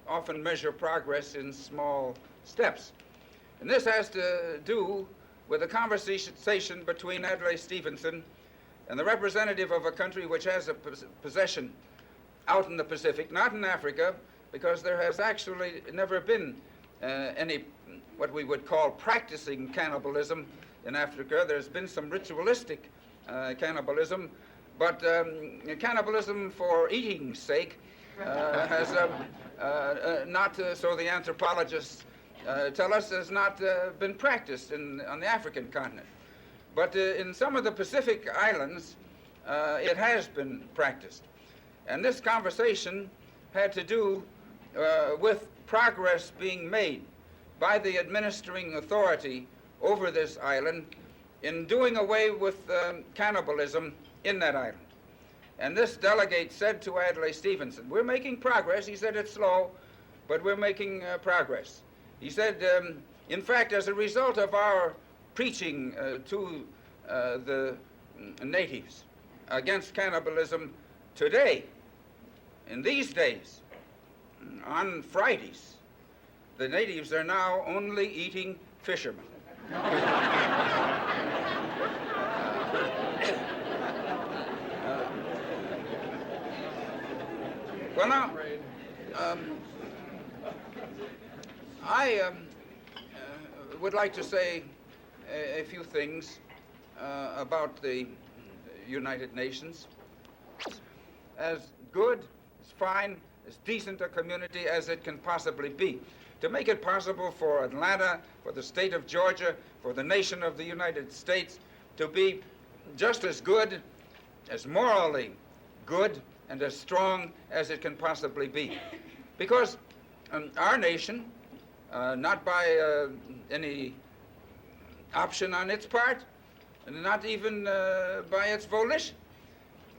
often measure progress in small steps. And this has to do with a conversation between Adlai Stevenson and the representative of a country which has a possession out in the Pacific, not in Africa, because there has actually never been any what we would call practicing cannibalism in Africa. There's been some ritualistic cannibalism, but cannibalism for eating's sake has not, so the anthropologists tell us, has not been practiced on the African continent. But in some of the Pacific islands, it has been practiced. And this conversation had to do with progress being made by the administering authority over this island in doing away with cannibalism in that island. And this delegate said to Adlai Stevenson, "We're making progress." He said, "It's slow, but we're making progress." He said, in fact, as a result of our preaching to the natives against cannibalism today, in these days, on Fridays, the natives are now only eating fishermen. Well, now, I would like to say a few things about the United Nations. As good, as fine, as decent a community as it can possibly be. To make it possible for Atlanta, for the state of Georgia, for the nation of the United States to be just as good, as morally good, and as strong as it can possibly be. Because our nation, not by any option on its part, and not even by its volition,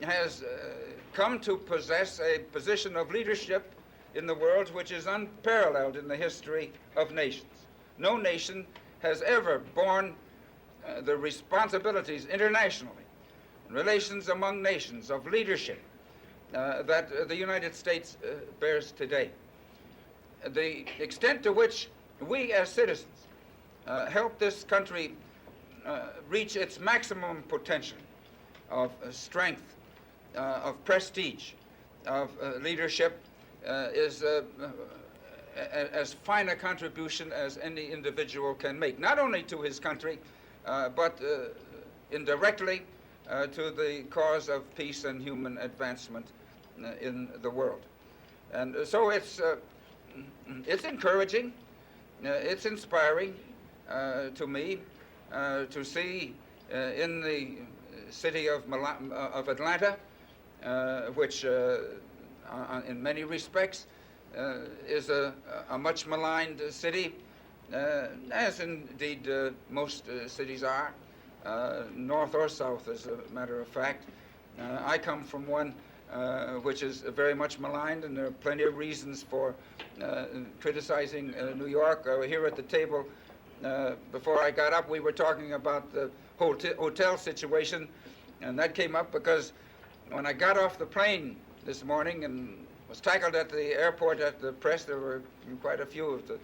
has come to possess a position of leadership in the world which is unparalleled in the history of nations. No nation has ever borne the responsibilities internationally, relations among nations of leadership that the United States bears today. The extent to which we as citizens help this country reach its maximum potential of strength, of prestige, of leadership is as fine a contribution as any individual can make, not only to his country, but indirectly to the cause of peace and human advancement in the world. And so it's encouraging, it's inspiring to me to see in the city of Atlanta, which in many respects is a much maligned city, as indeed most cities are, north or south, as a matter of fact. I come from one which is very much maligned, and there are plenty of reasons for criticizing New York. Here at the table, before I got up, we were talking about the hotel situation, and that came up because when I got off the plane this morning and was tackled at the airport at the press, there were quite a few of the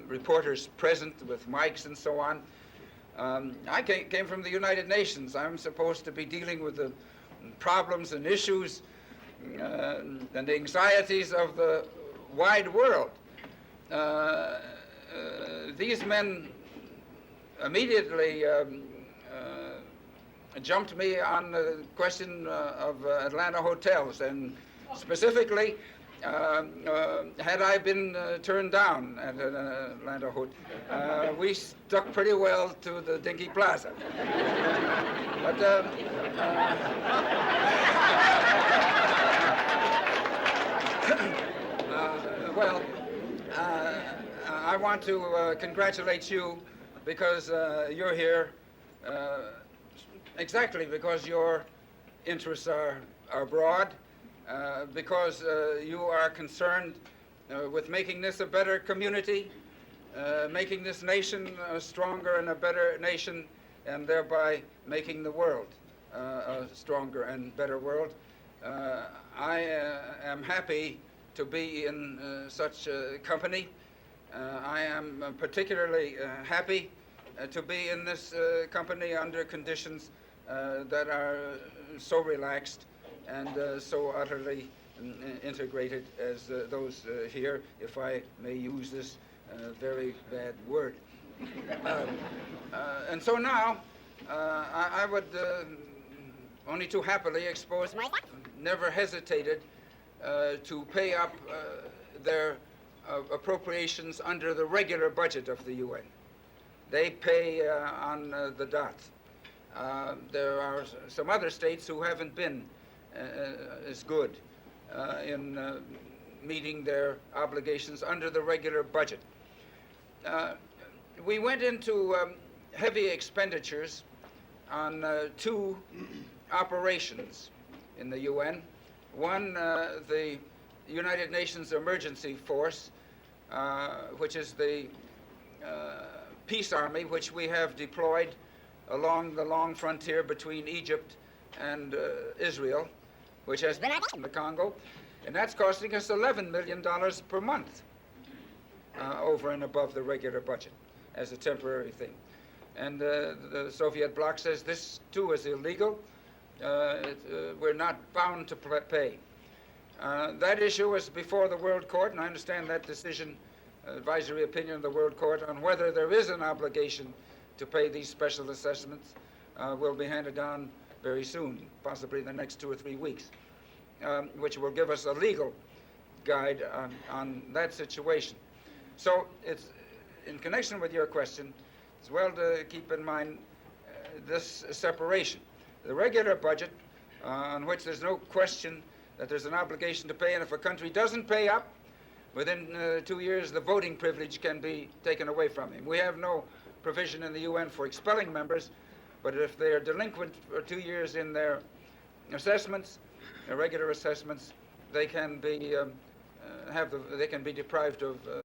reporters present with mics and so on. I came from the United Nations. I'm supposed to be dealing with the problems and issues and the anxieties of the wide world. These men immediately jumped me on the question of Atlanta hotels, and specifically, had I been turned down at an Atlanta hotel. We stuck pretty well to the Dinky Plaza. But well, I want to congratulate you because you're here exactly because your interests are broad, because you are concerned with making this a better community, making this nation a stronger and a better nation, and thereby making the world a stronger and better world. I am happy to be in such company. I am particularly happy to be in this company under conditions that are so relaxed and so utterly integrated as those here, if I may use this very bad word. And so now, I would only too happily expose, never hesitated to pay up their appropriations under the regular budget of the UN. They pay on the dot. There are some other states who haven't been as good in meeting their obligations under the regular budget. We went into heavy expenditures on two operations in the UN. One, the United Nations Emergency Force, which is the peace army which we have deployed along the long frontier between Egypt and Israel, which has been in the Congo, and that's costing us $11 million per month over and above the regular budget as a temporary thing. And the Soviet bloc says this too is illegal. We're not bound to pay. That issue was before the World Court, and I understand that decision, advisory opinion of the World Court on whether there is an obligation to pay these special assessments will be handed down very soon, possibly in the next 2 or 3 weeks, which will give us a legal guide on that situation. So it's in connection with your question, it's well to keep in mind this separation. The regular budget, on which there's no question that there's an obligation to pay, and if a country doesn't pay up, within 2 years the voting privilege can be taken away from him. We have no provision in the UN for expelling members, but if they are delinquent for 2 years in their assessments, their regular assessments, they can be they can be deprived of